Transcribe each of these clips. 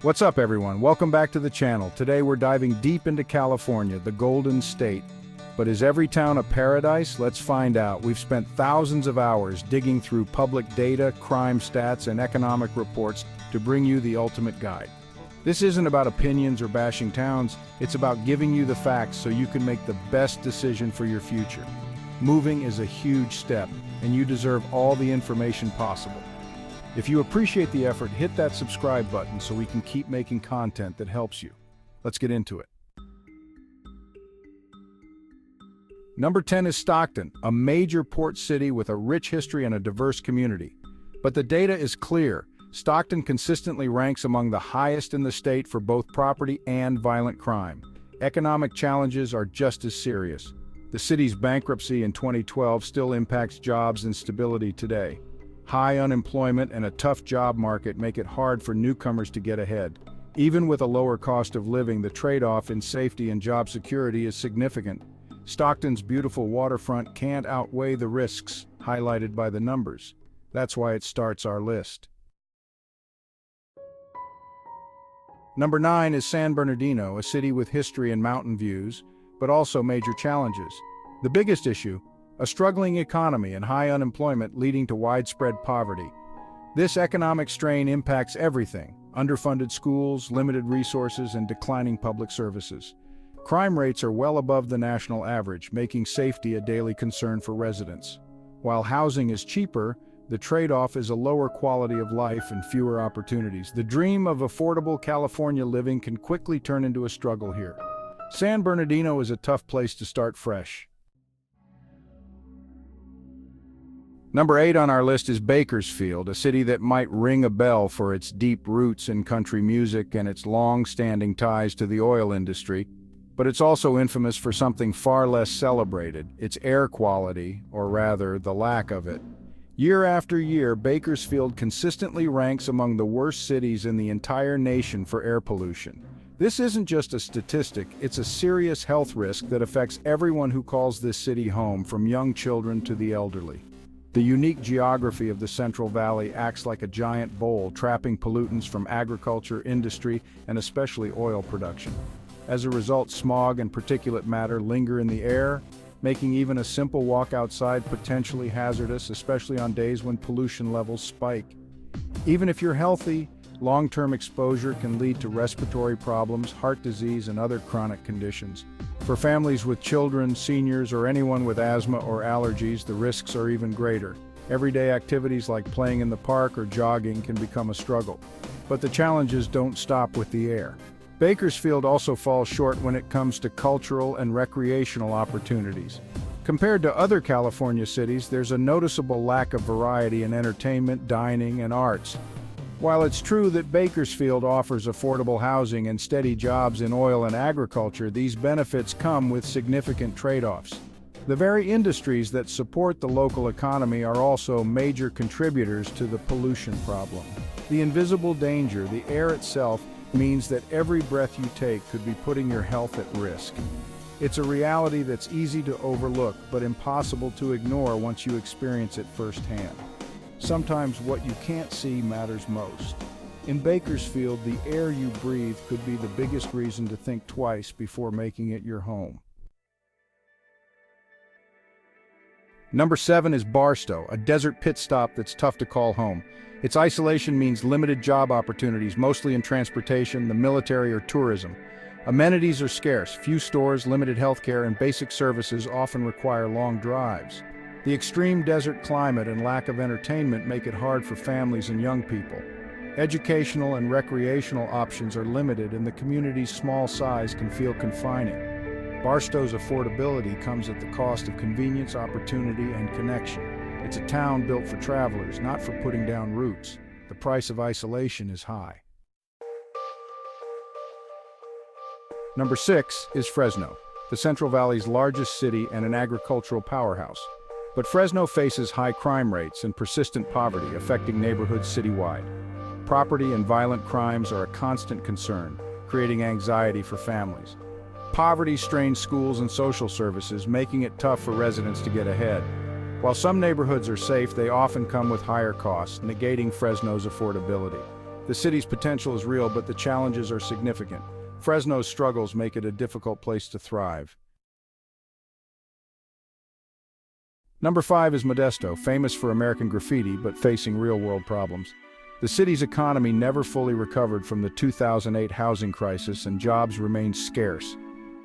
What's up, everyone? Welcome back to the channel. Today we're diving deep into California, the Golden State. But is every town a paradise? Let's find out. We've spent thousands of hours digging through public data, crime stats, and economic reports to bring you the ultimate guide. This isn't about opinions or bashing towns, it's about giving you the facts so you can make the best decision for your future. Moving is a huge step, and you deserve all the information possible. If you appreciate the effort, hit that subscribe button so we can keep making content that helps you. Let's get into it. Number 10 is Stockton, a major port city with a rich history and a diverse community. But the data is clear. Stockton consistently ranks among the highest in the state for both property and violent crime. Economic challenges are just as serious. The city's bankruptcy in 2012 still impacts jobs and stability today. High unemployment and a tough job market make it hard for newcomers to get ahead. Even with a lower cost of living, the trade-off in safety and job security is significant. Stockton's beautiful waterfront can't outweigh the risks highlighted by the numbers. That's why it starts our list. Number 9 is San Bernardino, a city with history and mountain views, but also major challenges. The biggest issue: a struggling economy and high unemployment leading to widespread poverty. This economic strain impacts everything: underfunded schools, limited resources, and declining public services. Crime rates are well above the national average, making safety a daily concern for residents. While housing is cheaper, the trade-off is a lower quality of life and fewer opportunities. The dream of affordable California living can quickly turn into a struggle here. San Bernardino is a tough place to start fresh. Number 8 on our list is Bakersfield, a city that might ring a bell for its deep roots in country music and its long-standing ties to the oil industry. But it's also infamous for something far less celebrated: its air quality, or rather, the lack of it. Year after year, Bakersfield consistently ranks among the worst cities in the entire nation for air pollution. This isn't just a statistic, it's a serious health risk that affects everyone who calls this city home, from young children to the elderly. The unique geography of the Central Valley acts like a giant bowl, trapping pollutants from agriculture, industry, and especially oil production. As a result, smog and particulate matter linger in the air, making even a simple walk outside potentially hazardous, especially on days when pollution levels spike. Even if you're healthy, long-term exposure can lead to respiratory problems, heart disease, and other chronic conditions. For families with children, seniors, or anyone with asthma or allergies, the risks are even greater. Everyday activities like playing in the park or jogging can become a struggle. But the challenges don't stop with the air. Bakersfield also falls short when it comes to cultural and recreational opportunities. Compared to other California cities, there's a noticeable lack of variety in entertainment, dining, and arts. While it's true that Bakersfield offers affordable housing and steady jobs in oil and agriculture, these benefits come with significant trade-offs. The very industries that support the local economy are also major contributors to the pollution problem. The invisible danger, the air itself, means that every breath you take could be putting your health at risk. It's a reality that's easy to overlook, but impossible to ignore once you experience it firsthand. Sometimes what you can't see matters most. In Bakersfield, the air you breathe could be the biggest reason to think twice before making it your home. Number 7 is Barstow, a desert pit stop that's tough to call home. Its isolation means limited job opportunities, mostly in transportation, the military, or tourism. Amenities are scarce, few stores, limited healthcare, and basic services often require long drives. The extreme desert climate and lack of entertainment make it hard for families and young people. Educational and recreational options are limited, and the community's small size can feel confining. Barstow's affordability comes at the cost of convenience, opportunity, and connection. It's a town built for travelers, not for putting down roots. The price of isolation is high. Number 6 is Fresno, the Central Valley's largest city and an agricultural powerhouse. But Fresno faces high crime rates and persistent poverty, affecting neighborhoods citywide. Property and violent crimes are a constant concern, creating anxiety for families. Poverty strains schools and social services, making it tough for residents to get ahead. While some neighborhoods are safe, they often come with higher costs, negating Fresno's affordability. The city's potential is real, but the challenges are significant. Fresno's struggles make it a difficult place to thrive. Number 5 is Modesto, famous for American graffiti but facing real-world problems. The city's economy never fully recovered from the 2008 housing crisis, and jobs remain scarce.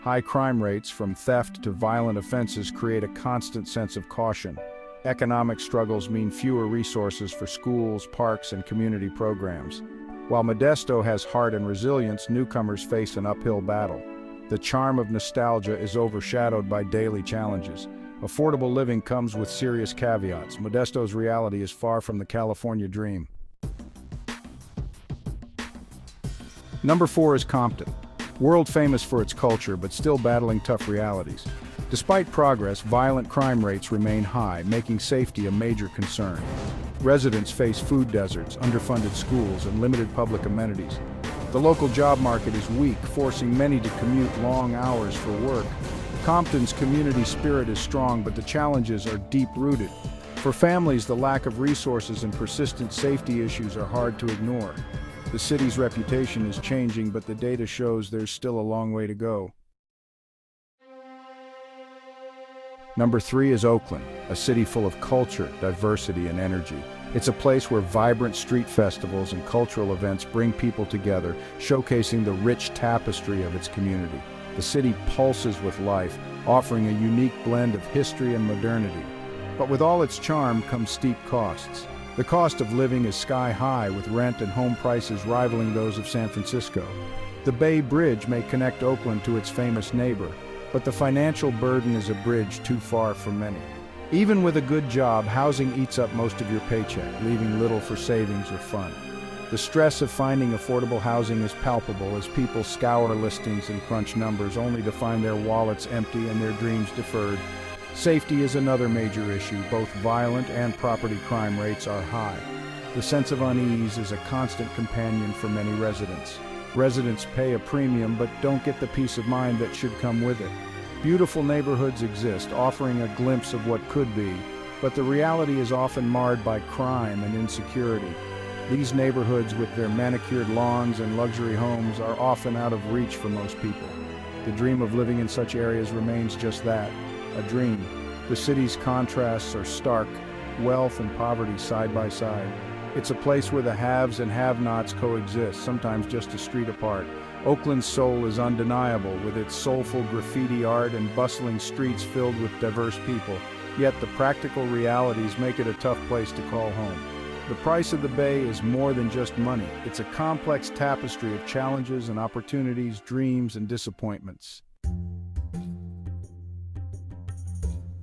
High crime rates, from theft to violent offenses, create a constant sense of caution. Economic struggles mean fewer resources for schools, parks, and community programs. While Modesto has heart and resilience, newcomers face an uphill battle. The charm of nostalgia is overshadowed by daily challenges. Affordable living comes with serious caveats. Modesto's reality is far from the California dream. Number 4 is Compton. World famous for its culture, but still battling tough realities. Despite progress, violent crime rates remain high, making safety a major concern. Residents face food deserts, underfunded schools, and limited public amenities. The local job market is weak, forcing many to commute long hours for work. Compton's community spirit is strong, but the challenges are deep-rooted. For families, the lack of resources and persistent safety issues are hard to ignore. The city's reputation is changing, but the data shows there's still a long way to go. Number 3 is Oakland, a city full of culture, diversity, and energy. It's a place where vibrant street festivals and cultural events bring people together, showcasing the rich tapestry of its community. The city pulses with life, offering a unique blend of history and modernity. But with all its charm comes steep costs. The cost of living is sky high, with rent and home prices rivaling those of San Francisco. The Bay Bridge may connect Oakland to its famous neighbor, but the financial burden is a bridge too far for many. Even with a good job, housing eats up most of your paycheck, leaving little for savings or fun. The stress of finding affordable housing is palpable as people scour listings and crunch numbers only to find their wallets empty and their dreams deferred. Safety is another major issue. Both violent and property crime rates are high. The sense of unease is a constant companion for many residents. Residents pay a premium but don't get the peace of mind that should come with it. Beautiful neighborhoods exist, offering a glimpse of what could be, but the reality is often marred by crime and insecurity. These neighborhoods, with their manicured lawns and luxury homes, are often out of reach for most people. The dream of living in such areas remains just that, a dream. The city's contrasts are stark, wealth and poverty side by side. It's a place where the haves and have-nots coexist, sometimes just a street apart. Oakland's soul is undeniable, with its soulful graffiti art and bustling streets filled with diverse people. Yet the practical realities make it a tough place to call home. The price of the Bay is more than just money. It's a complex tapestry of challenges and opportunities, dreams and disappointments.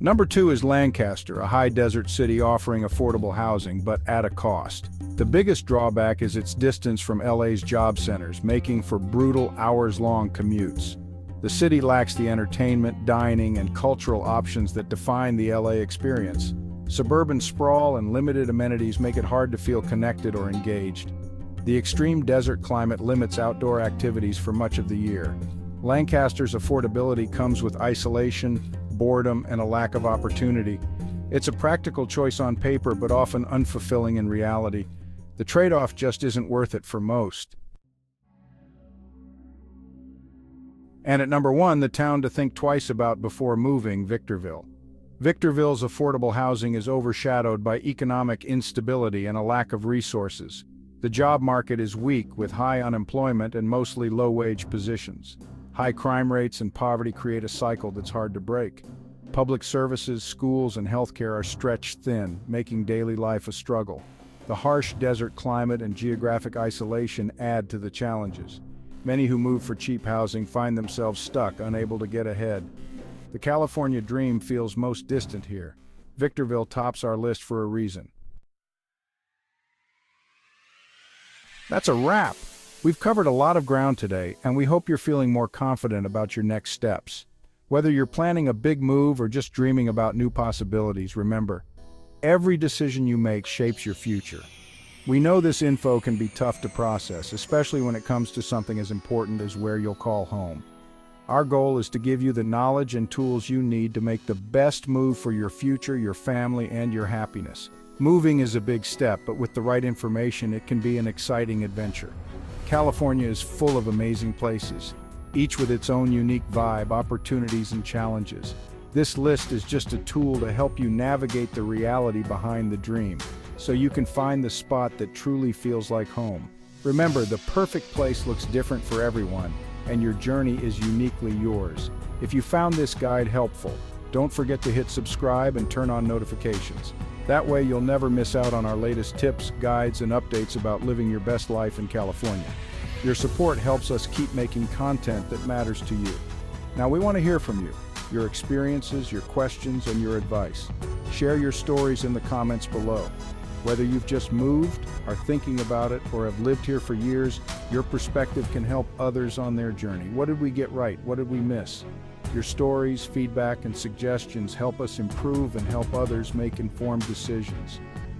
Number 2 is Lancaster, a high desert city offering affordable housing, but at a cost. The biggest drawback is its distance from LA's job centers, making for brutal hours-long commutes. The city lacks the entertainment, dining, and cultural options that define the LA experience. Suburban sprawl and limited amenities make it hard to feel connected or engaged. The extreme desert climate limits outdoor activities for much of the year. Lancaster's affordability comes with isolation, boredom, and a lack of opportunity. It's a practical choice on paper, but often unfulfilling in reality. The trade-off just isn't worth it for most. And at number 1, the town to think twice about before moving, Victorville. Victorville's affordable housing is overshadowed by economic instability and a lack of resources. The job market is weak, with high unemployment and mostly low-wage positions. High crime rates and poverty create a cycle that's hard to break. Public services, schools, and healthcare are stretched thin, making daily life a struggle. The harsh desert climate and geographic isolation add to the challenges. Many who move for cheap housing find themselves stuck, unable to get ahead. The California dream feels most distant here. Victorville tops our list for a reason. That's a wrap! We've covered a lot of ground today, and we hope you're feeling more confident about your next steps. Whether you're planning a big move or just dreaming about new possibilities, remember, every decision you make shapes your future. We know this info can be tough to process, especially when it comes to something as important as where you'll call home. Our goal is to give you the knowledge and tools you need to make the best move for your future, your family, and your happiness. Moving is a big step, but with the right information, it can be an exciting adventure. California is full of amazing places, each with its own unique vibe, opportunities, and challenges. This list is just a tool to help you navigate the reality behind the dream, so you can find the spot that truly feels like home. Remember, the perfect place looks different for everyone, and your journey is uniquely yours. If you found this guide helpful, don't forget to hit subscribe and turn on notifications. That way you'll never miss out on our latest tips, guides, and updates about living your best life in California. Your support helps us keep making content that matters to you. Now we want to hear from you, your experiences, your questions, and your advice. Share your stories in the comments below. Whether you've just moved, are thinking about it, or have lived here for years, your perspective can help others on their journey. What did we get right? What did we miss? Your stories, feedback, and suggestions help us improve and help others make informed decisions.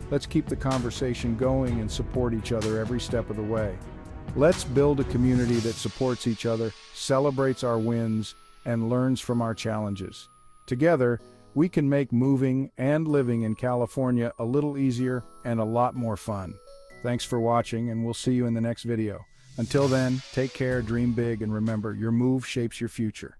Let's keep the conversation going and support each other every step of the way. Let's build a community that supports each other, celebrates our wins, and learns from our challenges. Together, we can make moving and living in California a little easier and a lot more fun. Thanks for watching, and we'll see you in the next video. Until then, take care, dream big, and remember, your move shapes your future.